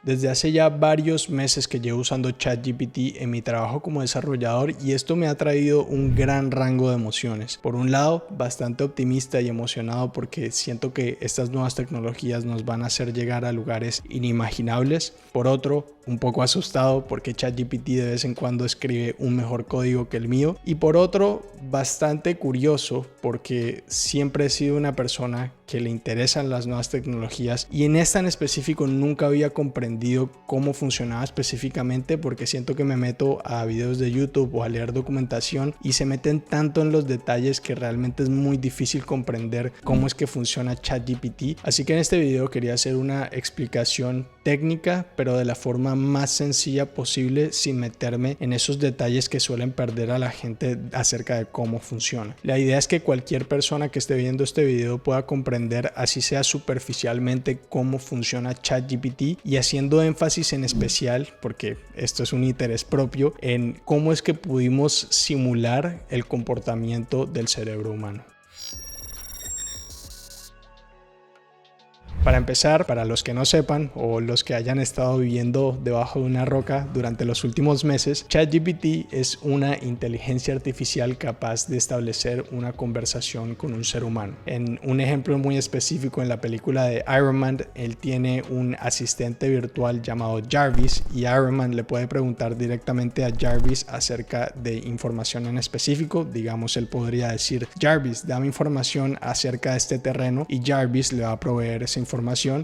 Desde hace ya varios meses que llevo usando ChatGPT en mi trabajo como desarrollador y esto me ha traído un gran rango de emociones. Por un lado, bastante optimista y emocionado porque siento que estas nuevas tecnologías nos van a hacer llegar a lugares inimaginables. Por otro, un poco asustado porque ChatGPT de vez en cuando escribe un mejor código que el mío. Y por otro, bastante curioso porque siempre he sido una persona que le interesan las nuevas tecnologías y en esta en específico nunca había comprendido cómo funcionaba específicamente porque siento que me meto a videos de YouTube o a leer documentación y se meten tanto en los detalles que realmente es muy difícil comprender cómo es que funciona ChatGPT. Así que en este video quería hacer una explicación técnica pero de la forma más sencilla posible sin meterme en esos detalles que suelen perder a la gente acerca de cómo funciona. La idea es que cualquier persona que esté viendo este video pueda comprender así sea superficialmente cómo funciona ChatGPT y haciendo énfasis en especial, porque esto es un interés propio, en cómo es que pudimos simular el comportamiento del cerebro humano. Para empezar, para los que no sepan o los que hayan estado viviendo debajo de una roca durante los últimos meses, ChatGPT es una inteligencia artificial capaz de establecer una conversación con un ser humano. En un ejemplo muy específico en la película de Iron Man, él tiene un asistente virtual llamado Jarvis y Iron Man le puede preguntar directamente a Jarvis acerca de información en específico. Digamos, él podría decir: Jarvis, dame información acerca de este terreno, y Jarvis le va a proveer esa información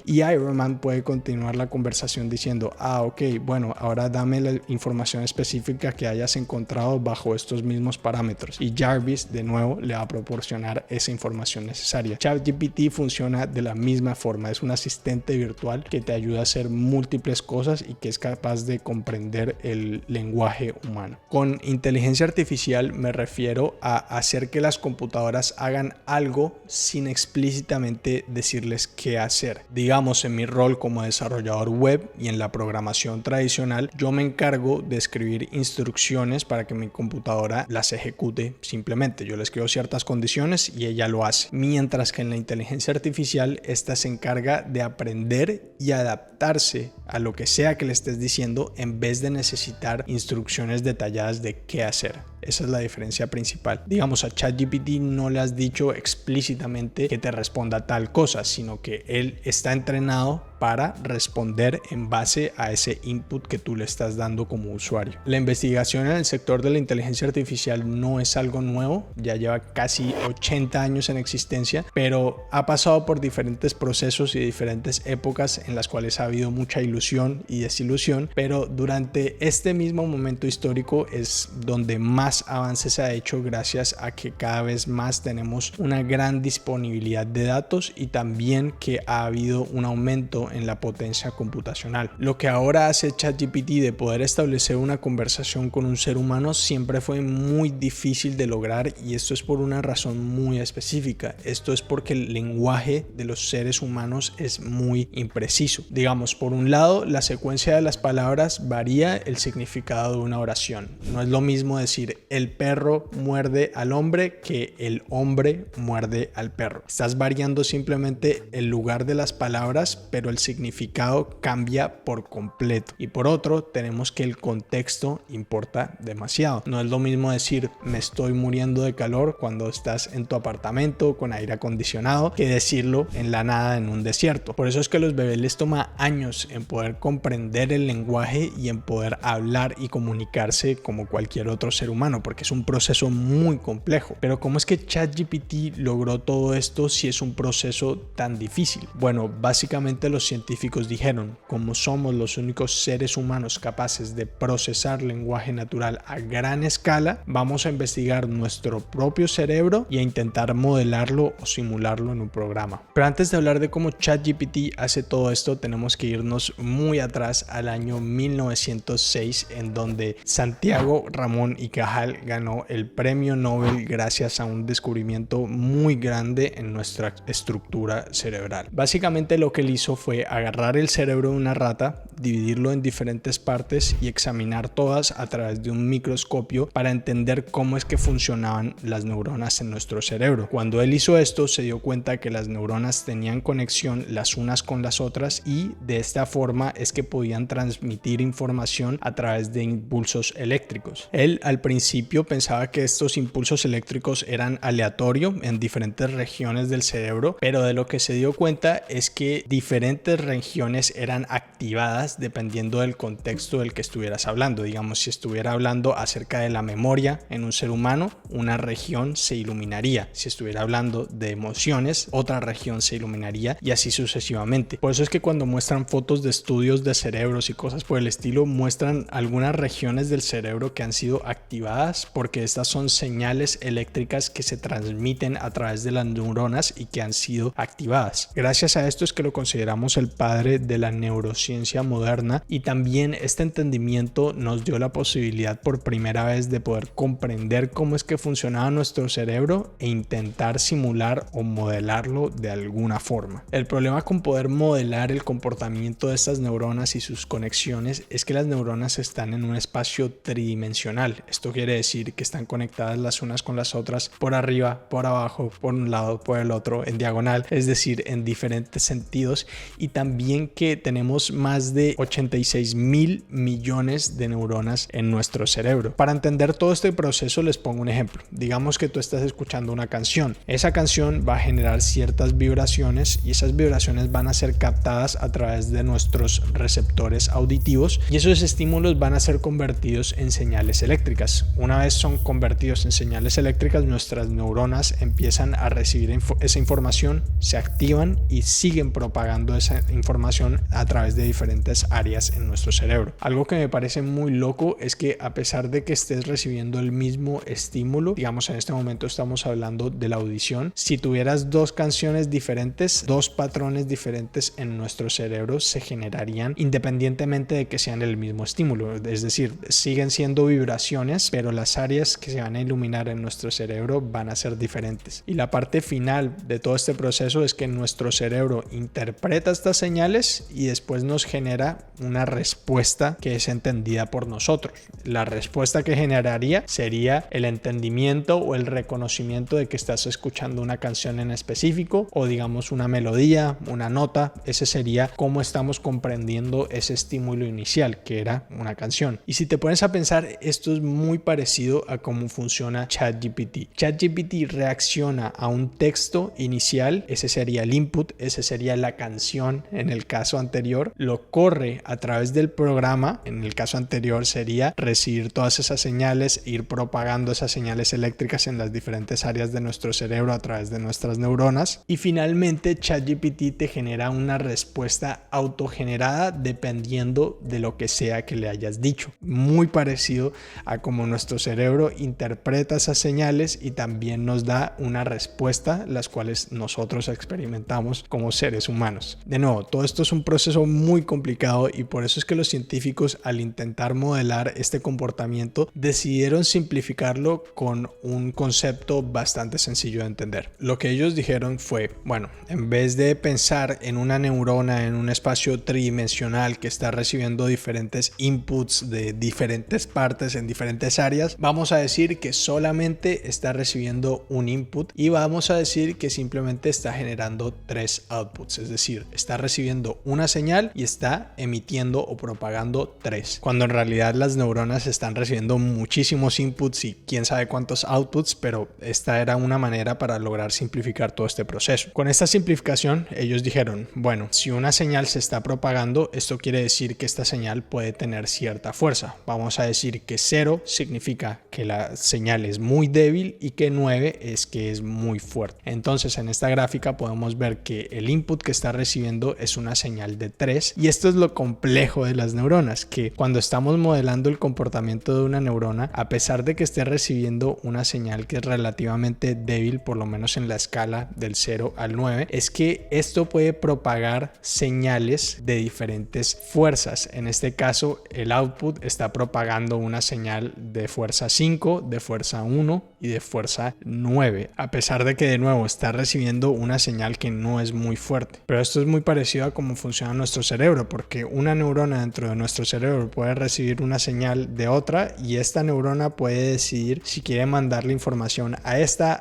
y Iron Man puede continuar la conversación diciendo: ok, bueno, ahora dame la información específica que hayas encontrado bajo estos mismos parámetros, y Jarvis de nuevo le va a proporcionar esa información necesaria. ChatGPT funciona de la misma forma, es un asistente virtual que te ayuda a hacer múltiples cosas y que es capaz de comprender el lenguaje humano. Con inteligencia artificial me refiero a hacer que las computadoras hagan algo sin explícitamente decirles qué hacer. Digamos, en mi rol como desarrollador web y en la programación tradicional, yo me encargo de escribir instrucciones para que mi computadora las ejecute simplemente. Yo le escribo ciertas condiciones y ella lo hace. Mientras que en la inteligencia artificial, esta se encarga de aprender y adaptarse a lo que sea que le estés diciendo en vez de necesitar instrucciones detalladas de qué hacer. Esa es la diferencia principal. Digamos, a ChatGPT no le has dicho explícitamente que te responda tal cosa, sino que él está entrenado para responder en base a ese input que tú le estás dando como usuario. La investigación en el sector de la inteligencia artificial no es algo nuevo, ya lleva casi 80 años en existencia, pero ha pasado por diferentes procesos y diferentes épocas en las cuales ha habido mucha ilusión y desilusión, pero durante este mismo momento histórico es donde más avance se ha hecho gracias a que cada vez más tenemos una gran disponibilidad de datos y también que ha habido un aumento en la potencia computacional. Lo que ahora hace ChatGPT de poder establecer una conversación con un ser humano siempre fue muy difícil de lograr, y esto es por una razón muy específica. Esto es porque el lenguaje de los seres humanos es muy impreciso. Digamos, por un lado, la secuencia de las palabras varía el significado de una oración. No es lo mismo decir el perro muerde al hombre que el hombre muerde al perro. Estás variando simplemente el lugar de las palabras, pero el significado cambia por completo. Y por otro, tenemos que el contexto importa demasiado. No es lo mismo decir me estoy muriendo de calor cuando estás en tu apartamento con aire acondicionado que decirlo en la nada en un desierto. Por eso es que a los bebés les toma años en poder comprender el lenguaje y en poder hablar y comunicarse como cualquier otro ser humano, porque es un proceso muy complejo. Pero ¿cómo es que ChatGPT logró todo esto si es un proceso tan difícil? Bueno, básicamente los científicos dijeron: como somos los únicos seres humanos capaces de procesar lenguaje natural a gran escala, vamos a investigar nuestro propio cerebro y a intentar modelarlo o simularlo en un programa. Pero antes de hablar de cómo ChatGPT hace todo esto, tenemos que irnos muy atrás al año 1906, en donde Santiago Ramón y Cajal ganó el premio Nobel gracias a un descubrimiento muy grande en nuestra estructura cerebral. Básicamente lo que él hizo fue fue agarrar el cerebro de una rata, dividirlo en diferentes partes y examinar todas a través de un microscopio para entender cómo es que funcionaban las neuronas en nuestro cerebro. Cuando él hizo esto, se dio cuenta que las neuronas tenían conexión las unas con las otras y de esta forma es que podían transmitir información a través de impulsos eléctricos. Él al principio pensaba que estos impulsos eléctricos eran aleatorios en diferentes regiones del cerebro, pero de lo que se dio cuenta es que diferentes regiones eran activadas dependiendo del contexto del que estuvieras hablando. Digamos, si estuviera hablando acerca de la memoria en un ser humano, una región se iluminaría. Si estuviera hablando de emociones, otra región se iluminaría y así sucesivamente. Por eso es que cuando muestran fotos de estudios de cerebros y cosas por el estilo, muestran algunas regiones del cerebro que han sido activadas porque estas son señales eléctricas que se transmiten a través de las neuronas y que han sido activadas. Gracias a esto es que lo consideramos el padre de la neurociencia moderna, y también este entendimiento nos dio la posibilidad por primera vez de poder comprender cómo es que funcionaba nuestro cerebro e intentar simular o modelarlo de alguna forma. El problema con poder modelar el comportamiento de estas neuronas y sus conexiones es que las neuronas están en un espacio tridimensional. Esto quiere decir que están conectadas las unas con las otras por arriba, por abajo, por un lado, por el otro, en diagonal, es decir, en diferentes sentidos, y también que tenemos más de 86.000 millones de neuronas en nuestro cerebro. Para entender todo este proceso les pongo un ejemplo. Digamos que tú estás escuchando una canción. Esa canción va a generar ciertas vibraciones y esas vibraciones van a ser captadas a través de nuestros receptores auditivos y esos estímulos van a ser convertidos en señales eléctricas. Una vez son convertidos en señales eléctricas, nuestras neuronas empiezan a recibir esa información, se activan y siguen propagando esa información a través de diferentes áreas en nuestro cerebro. Algo que me parece muy loco es que a pesar de que estés recibiendo el mismo estímulo, digamos en este momento estamos hablando de la audición, si tuvieras dos canciones diferentes, dos patrones diferentes en nuestro cerebro se generarían independientemente de que sean el mismo estímulo. Es decir, siguen siendo vibraciones, pero las áreas que se van a iluminar en nuestro cerebro van a ser diferentes. Y la parte final de todo este proceso es que nuestro cerebro interpreta estas señales y después nos genera una respuesta que es entendida por nosotros. La respuesta que generaría sería el entendimiento o el reconocimiento de que estás escuchando una canción en específico o digamos una melodía, una nota. Ese sería cómo estamos comprendiendo ese estímulo inicial que era una canción. Y si te pones a pensar, esto es muy parecido a cómo funciona ChatGPT. ChatGPT reacciona a un texto inicial, ese sería el input, ese sería la canción en el caso anterior, lo corre a través del programa, en el caso anterior sería recibir todas esas señales, ir propagando esas señales eléctricas en las diferentes áreas de nuestro cerebro a través de nuestras neuronas, y finalmente ChatGPT te genera una respuesta autogenerada dependiendo de lo que sea que le hayas dicho. Muy parecido a cómo nuestro cerebro interpreta esas señales y también nos da una respuesta, las cuales nosotros experimentamos como seres humanos. De nuevo, todo esto es un proceso muy complicado y por eso es que los científicos, al intentar modelar este comportamiento, decidieron simplificarlo con un concepto bastante sencillo de entender. Lo que ellos dijeron fue, bueno, en vez de pensar en una neurona en un espacio tridimensional que está recibiendo diferentes inputs de diferentes partes en diferentes áreas, vamos a decir que solamente está recibiendo un input y vamos a decir que simplemente está generando 3 outputs, es decir, está recibiendo una señal y está emitiendo o propagando 3, cuando en realidad las neuronas están recibiendo muchísimos inputs y quién sabe cuántos outputs, pero esta era una manera para lograr simplificar todo este proceso. Con esta simplificación ellos dijeron, bueno, si una señal se está propagando, esto quiere decir que esta señal puede tener cierta fuerza. Vamos a decir que 0 significa que la señal es muy débil y que 9 es que es muy fuerte. Entonces en esta gráfica podemos ver que el input que está recibiendo es una señal de 3 y esto es lo complejo de las neuronas, que cuando estamos modelando el comportamiento de una neurona, a pesar de que esté recibiendo una señal que es relativamente débil, por lo menos en la escala del 0 al 9, es que esto puede propagar señales de diferentes fuerzas. En este caso el output está propagando una señal de fuerza 5, de fuerza 1, y de fuerza 9, a pesar de que de nuevo está recibiendo una señal que no es muy fuerte. Pero esto es muy parecido a cómo funciona nuestro cerebro, porque una neurona dentro de nuestro cerebro puede recibir una señal de otra y esta neurona puede decidir si quiere mandarle información a esta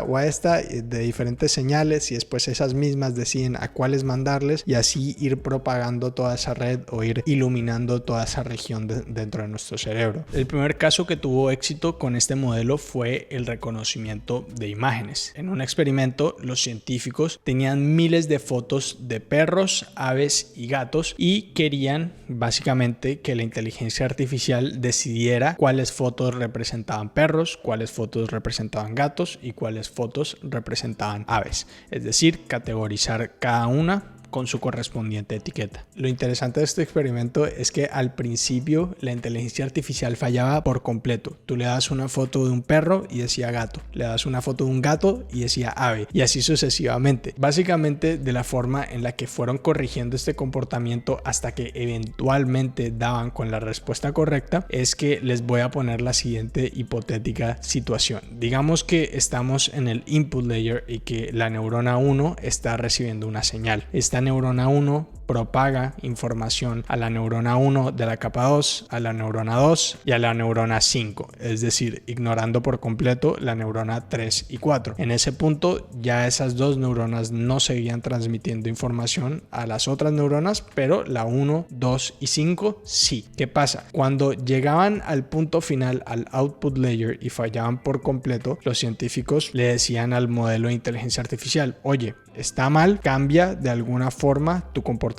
o a esta de diferentes señales, y después esas mismas deciden a cuáles mandarles y así ir propagando toda esa red o ir iluminando toda esa región dentro de nuestro cerebro. El primer caso que tuvo éxito con este modelo fue el reconocimiento de imágenes. En un experimento, los científicos tenían miles de fotos de perros, aves y gatos y querían básicamente que la inteligencia artificial decidiera cuáles fotos representaban perros, cuáles fotos representaban gatos y cuáles fotos representaban aves. Es decir, categorizar cada una con su correspondiente etiqueta. Lo interesante de este experimento es que al principio la inteligencia artificial fallaba por completo. Tú le das una foto de un perro y decía gato, le das una foto de un gato y decía ave, y así sucesivamente. Básicamente, de la forma en la que fueron corrigiendo este comportamiento hasta que eventualmente daban con la respuesta correcta, es que les voy a poner la siguiente hipotética situación. Digamos que estamos en el input layer y que la neurona 1 está recibiendo una señal. Esta neurona 1 propaga información a la neurona 1 de la capa 2, a la neurona 2 y a la neurona 5, es decir, ignorando por completo la neurona 3 y 4. En ese punto ya esas dos neuronas no seguían transmitiendo información a las otras neuronas, pero la 1, 2 y 5 sí. ¿Qué pasa? Cuando llegaban al punto final, al output layer, y fallaban por completo, los científicos le decían al modelo de inteligencia artificial: oye, está mal, cambia de alguna forma tu comportamiento.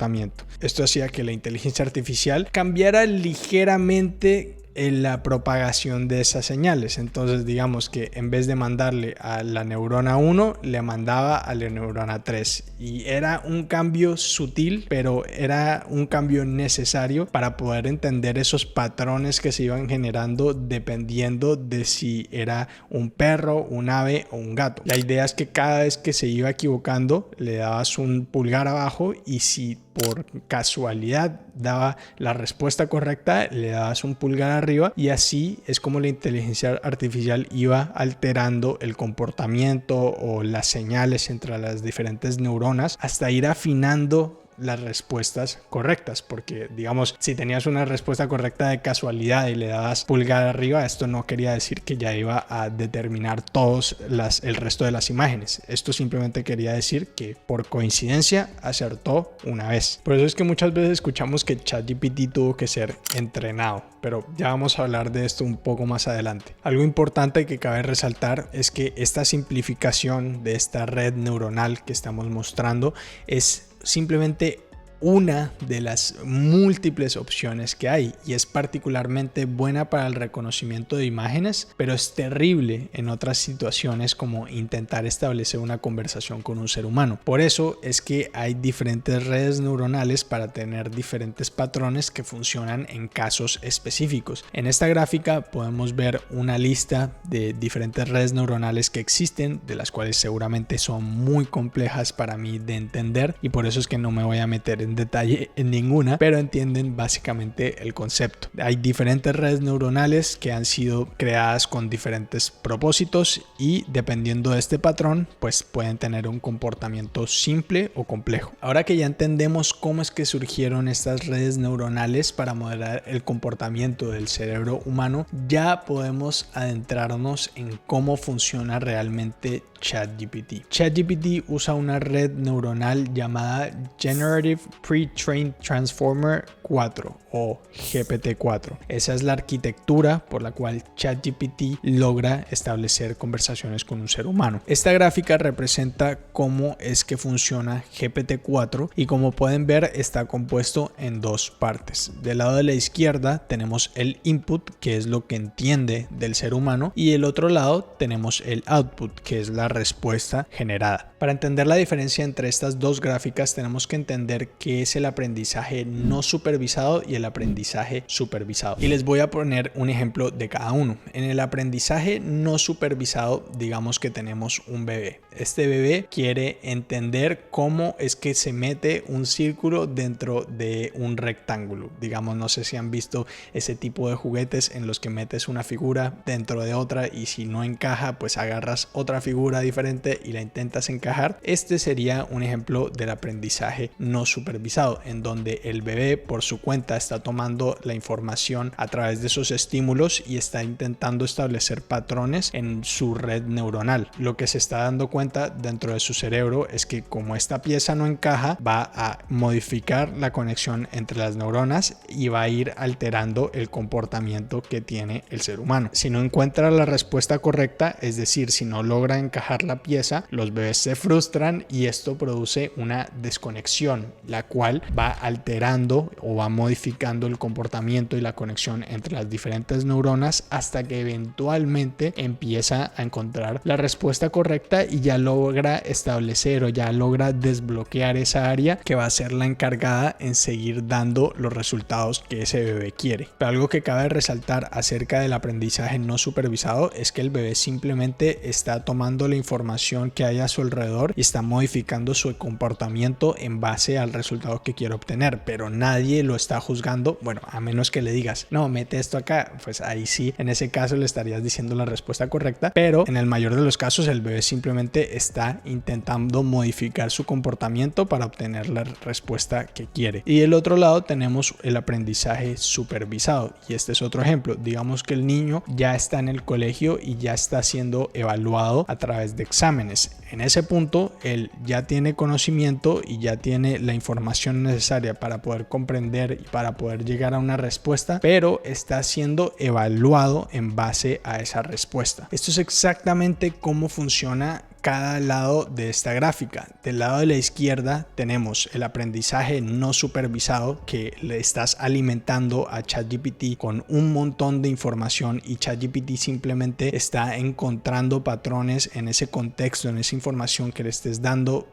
Esto hacía que la inteligencia artificial cambiara ligeramente en la propagación de esas señales. Entonces, digamos que en vez de mandarle a la neurona 1, le mandaba a la neurona 3. Y era un cambio sutil, pero era un cambio necesario para poder entender esos patrones que se iban generando dependiendo de si era un perro, un ave o un gato. La idea es que cada vez que se iba equivocando, le dabas un pulgar abajo, y si por casualidad daba la respuesta correcta, le dabas un pulgar arriba, y así es como la inteligencia artificial iba alterando el comportamiento o las señales entre las diferentes neuronas hasta ir afinando las respuestas correctas, porque digamos, si tenías una respuesta correcta de casualidad y le dabas pulgar arriba, esto no quería decir que ya iba a determinar el resto de las imágenes. Esto simplemente quería decir que por coincidencia acertó una vez. Por eso es que muchas veces escuchamos que ChatGPT tuvo que ser entrenado, pero ya vamos a hablar de esto un poco más adelante. Algo importante que cabe resaltar es que esta simplificación de esta red neuronal que estamos mostrando es simplemente una de las múltiples opciones que hay, y es particularmente buena para el reconocimiento de imágenes, pero es terrible en otras situaciones como intentar establecer una conversación con un ser humano. Por eso es que hay diferentes redes neuronales para tener diferentes patrones que funcionan en casos específicos. En esta gráfica podemos ver una lista de diferentes redes neuronales que existen, de las cuales seguramente son muy complejas para mí de entender, y por eso es que no me voy a meter en detalle en ninguna, pero entienden básicamente el concepto. Hay diferentes redes neuronales que han sido creadas con diferentes propósitos, y dependiendo de este patrón pues pueden tener un comportamiento simple o complejo. Ahora que ya entendemos cómo es que surgieron estas redes neuronales para modelar el comportamiento del cerebro humano, ya podemos adentrarnos en cómo funciona realmente ChatGPT. ChatGPT usa una red neuronal llamada Generative Pre-trained Transformer 4 o GPT-4. Esa es la arquitectura por la cual ChatGPT logra establecer conversaciones con un ser humano. Esta gráfica representa cómo es que funciona GPT-4, y como pueden ver está compuesto en dos partes. Del lado de la izquierda tenemos el input, que es lo que entiende del ser humano, y del otro lado tenemos el output, que es la respuesta generada. Para entender la diferencia entre estas dos gráficas tenemos que entender qué es el aprendizaje no supervisado y el aprendizaje supervisado. Y les voy a poner un ejemplo de cada uno. En el aprendizaje no supervisado, digamos que tenemos un bebé. Este bebé quiere entender cómo es que se mete un círculo dentro de un rectángulo. Digamos, no sé si han visto ese tipo de juguetes en los que metes una figura dentro de otra y si no encaja, pues agarras otra figura diferente y la intentas encajar. Este sería un ejemplo del aprendizaje no supervisado, en donde el bebé por su cuenta está tomando la información a través de esos estímulos y está intentando establecer patrones en su red neuronal. Lo que se está dando cuenta dentro de su cerebro es que como esta pieza no encaja, va a modificar la conexión entre las neuronas y va a ir alterando el comportamiento que tiene el ser humano. Si no encuentra la respuesta correcta, es decir, si no logra encajar la pieza, los bebés se frustran y esto produce una desconexión, la cual va alterando o va modificando el comportamiento y la conexión entre las diferentes neuronas hasta que eventualmente empieza a encontrar la respuesta correcta y ya logra establecer o ya logra desbloquear esa área que va a ser la encargada en seguir dando los resultados que ese bebé quiere. Pero algo que cabe resaltar acerca del aprendizaje no supervisado es que el bebé simplemente está tomando la información que hay a su alrededor y está modificando su comportamiento en base al resultado que quiere obtener, pero nadie lo está juzgando. Bueno, a menos que le digas, no, mete esto acá, pues ahí sí, en ese caso le estarías diciendo la respuesta correcta, pero en el mayor de los casos el bebé simplemente está intentando modificar su comportamiento para obtener la respuesta que quiere. Y del otro lado tenemos el aprendizaje supervisado, y este es otro ejemplo. Digamos que el niño ya está en el colegio y ya está siendo evaluado a través de exámenes. En ese punto, él ya tiene conocimiento y ya tiene la información necesaria para poder comprender y para poder llegar a una respuesta, pero está siendo evaluado en base a esa respuesta. Esto es exactamente cómo funciona cada lado de esta gráfica. Del lado de la izquierda tenemos el aprendizaje no supervisado, que le estás alimentando a ChatGPT con un montón de información y ChatGPT simplemente está encontrando patrones en ese contexto, en esa información que le estés dando,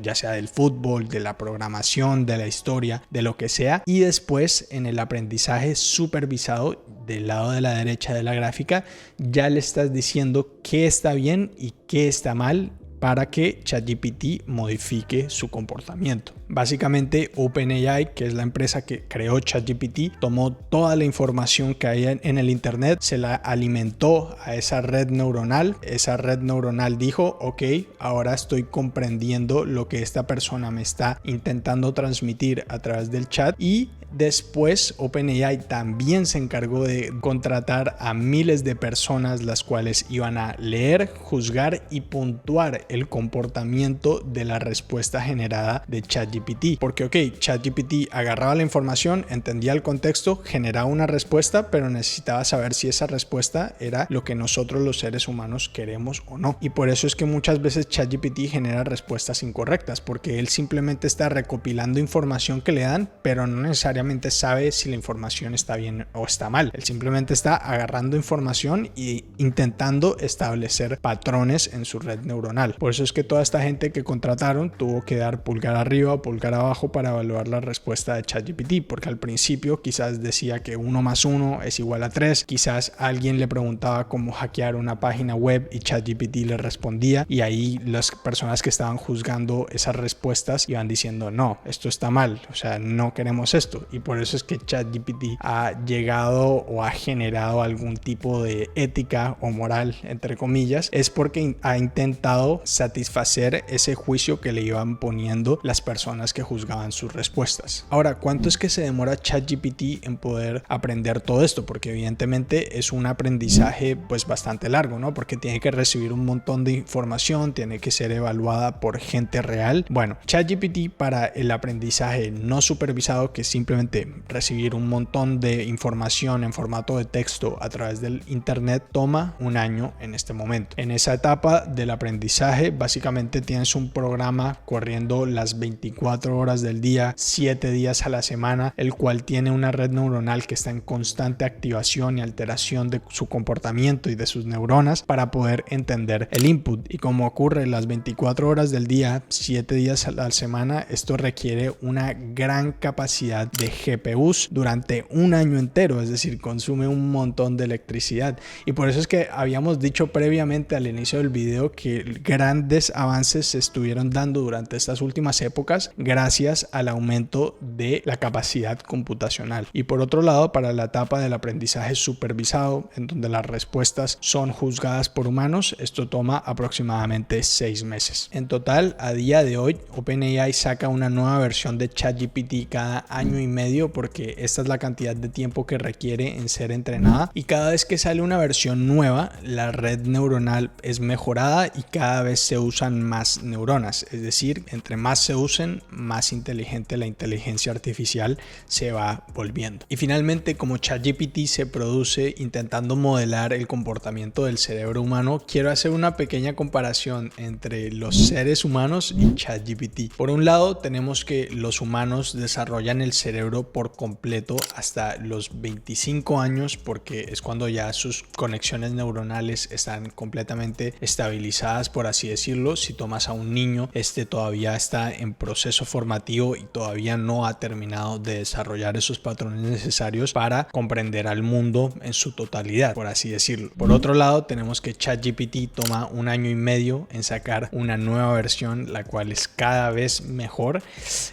ya sea del fútbol, de la programación, de la historia, de lo que sea. Y después en el aprendizaje supervisado, del lado de la derecha de la gráfica, ya le estás diciendo qué está bien y qué está mal para que ChatGPT modifique su comportamiento. Básicamente OpenAI, que es la empresa que creó ChatGPT, tomó toda la información que hay en el internet, se la alimentó a esa red neuronal. Esa red neuronal dijo, ok, ahora estoy comprendiendo lo que esta persona me está intentando transmitir a través del chat, y después OpenAI también se encargó de contratar a miles de personas, las cuales iban a leer, juzgar y puntuar el comportamiento de la respuesta generada de ChatGPT. Porque ChatGPT agarraba la información, entendía el contexto, generaba una respuesta, pero necesitaba saber si esa respuesta era lo que nosotros los seres humanos queremos o no. Y por eso es que muchas veces ChatGPT genera respuestas incorrectas, porque él simplemente está recopilando información que le dan, pero no necesariamente sabe si la información está bien o está mal. Él simplemente está agarrando información e intentando establecer patrones en su red neuronal. Por eso es que toda esta gente que contrataron tuvo que dar pulgar arriba o pulgar abajo para evaluar la respuesta de ChatGPT, porque al principio quizás decía que 1 más 1 es igual a 3, quizás alguien le preguntaba cómo hackear una página web y ChatGPT le respondía, y ahí las personas que estaban juzgando esas respuestas iban diciendo, no, esto está mal, o sea, no queremos esto. Y por eso es que ChatGPT ha llegado o ha generado algún tipo de ética o moral, entre comillas, es porque ha intentado satisfacer ese juicio que le iban poniendo las personas que juzgaban sus respuestas. Ahora, ¿cuánto es que se demora ChatGPT en poder aprender todo esto? Porque evidentemente es un aprendizaje pues bastante largo, ¿no? Porque tiene que recibir un montón de información, tiene que ser evaluada por gente real. Bueno, ChatGPT para el aprendizaje no supervisado, que simplemente simplemente recibir un montón de información en formato de texto a través del internet toma un año en este momento. En esa etapa del aprendizaje básicamente tienes un programa corriendo las 24 horas del día, 7 días a la semana, el cual tiene una red neuronal que está en constante activación y alteración de su comportamiento y de sus neuronas para poder entender el input. Y como ocurre las 24 horas del día, 7 días a la semana, esto requiere una gran capacidad de GPUs durante un año entero, es decir, consume un montón de electricidad. Y por eso es que habíamos dicho previamente al inicio del video que grandes avances se estuvieron dando durante estas últimas épocas gracias al aumento de la capacidad computacional. Y por otro lado, para la etapa del aprendizaje supervisado, en donde las respuestas son juzgadas por humanos, esto toma aproximadamente 6 meses. En total, a día de hoy, OpenAI saca una nueva versión de ChatGPT cada año y medio porque esta es la cantidad de tiempo que requiere en ser entrenada, y cada vez que sale una versión nueva, la red neuronal es mejorada y cada vez se usan más neuronas, es decir, entre más se usen, más inteligente la inteligencia artificial se va volviendo. Y finalmente, como ChatGPT se produce intentando modelar el comportamiento del cerebro humano, quiero hacer una pequeña comparación entre los seres humanos y ChatGPT. Por un lado, tenemos que los humanos desarrollan el cerebro por completo hasta los 25 años porque es cuando ya sus conexiones neuronales están completamente estabilizadas, por así decirlo. Si tomas a un niño, este todavía está en proceso formativo y todavía no ha terminado de desarrollar esos patrones necesarios para comprender al mundo en su totalidad, por así decirlo. Por otro lado, tenemos que ChatGPT toma un año y medio en sacar una nueva versión, la cual es cada vez mejor,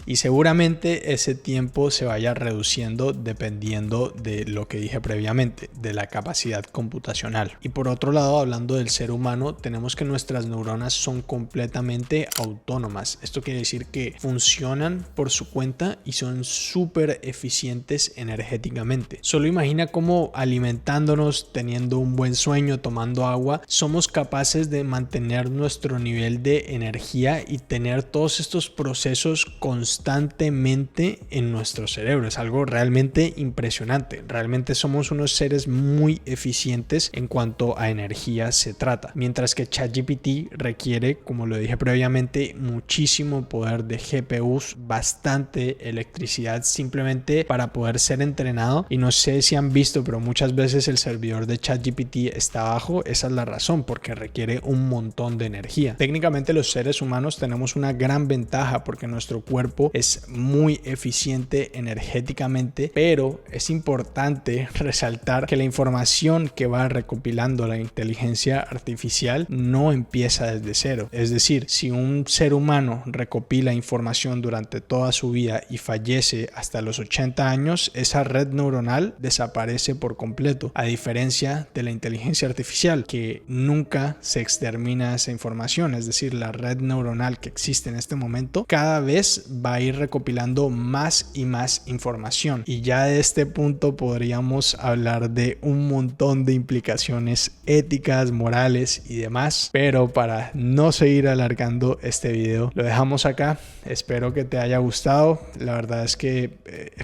y seguramente ese tiempo se vaya reduciendo dependiendo de lo que dije previamente, de la capacidad computacional. Y por otro lado, hablando del ser humano, tenemos que nuestras neuronas son completamente autónomas. Esto quiere decir que funcionan por su cuenta y son súper eficientes energéticamente. Solo imagina cómo alimentándonos, teniendo un buen sueño, tomando agua, somos capaces de mantener nuestro nivel de energía y tener todos estos procesos constantemente en nuestro cerebro. Es algo realmente impresionante. Realmente somos unos seres muy eficientes en cuanto a energía se trata. Mientras que ChatGPT requiere, como lo dije previamente, muchísimo poder de GPUs, bastante electricidad simplemente para poder ser entrenado. Y no sé si han visto, pero muchas veces el servidor de ChatGPT está bajo. Esa es la razón, porque requiere un montón de energía. Técnicamente los seres humanos tenemos una gran ventaja porque nuestro cuerpo es muy eficiente energéticamente, pero es importante resaltar que la información que va recopilando la inteligencia artificial no empieza desde cero. Es decir, si un ser humano recopila información durante toda su vida y fallece hasta los 80 años, esa red neuronal desaparece por completo, a diferencia de la inteligencia artificial, que nunca se extermina esa información. Es decir, la red neuronal que existe en este momento cada vez va a ir recopilando más y más información, y ya de este punto podríamos hablar de un montón de implicaciones éticas, morales y demás, pero para no seguir alargando este video lo dejamos acá. Espero que te haya gustado. La verdad es que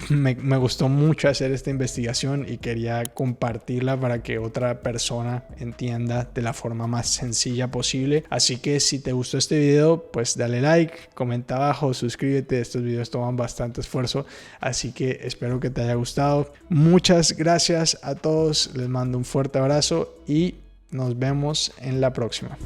me gustó mucho hacer esta investigación y quería compartirla para que otra persona entienda de la forma más sencilla posible. Así que si te gustó este video, pues dale like, comenta abajo, suscríbete. Estos videos toman bastante esfuerzo, así que espero que te haya gustado. Muchas gracias a todos, les mando un fuerte abrazo y nos vemos en la próxima.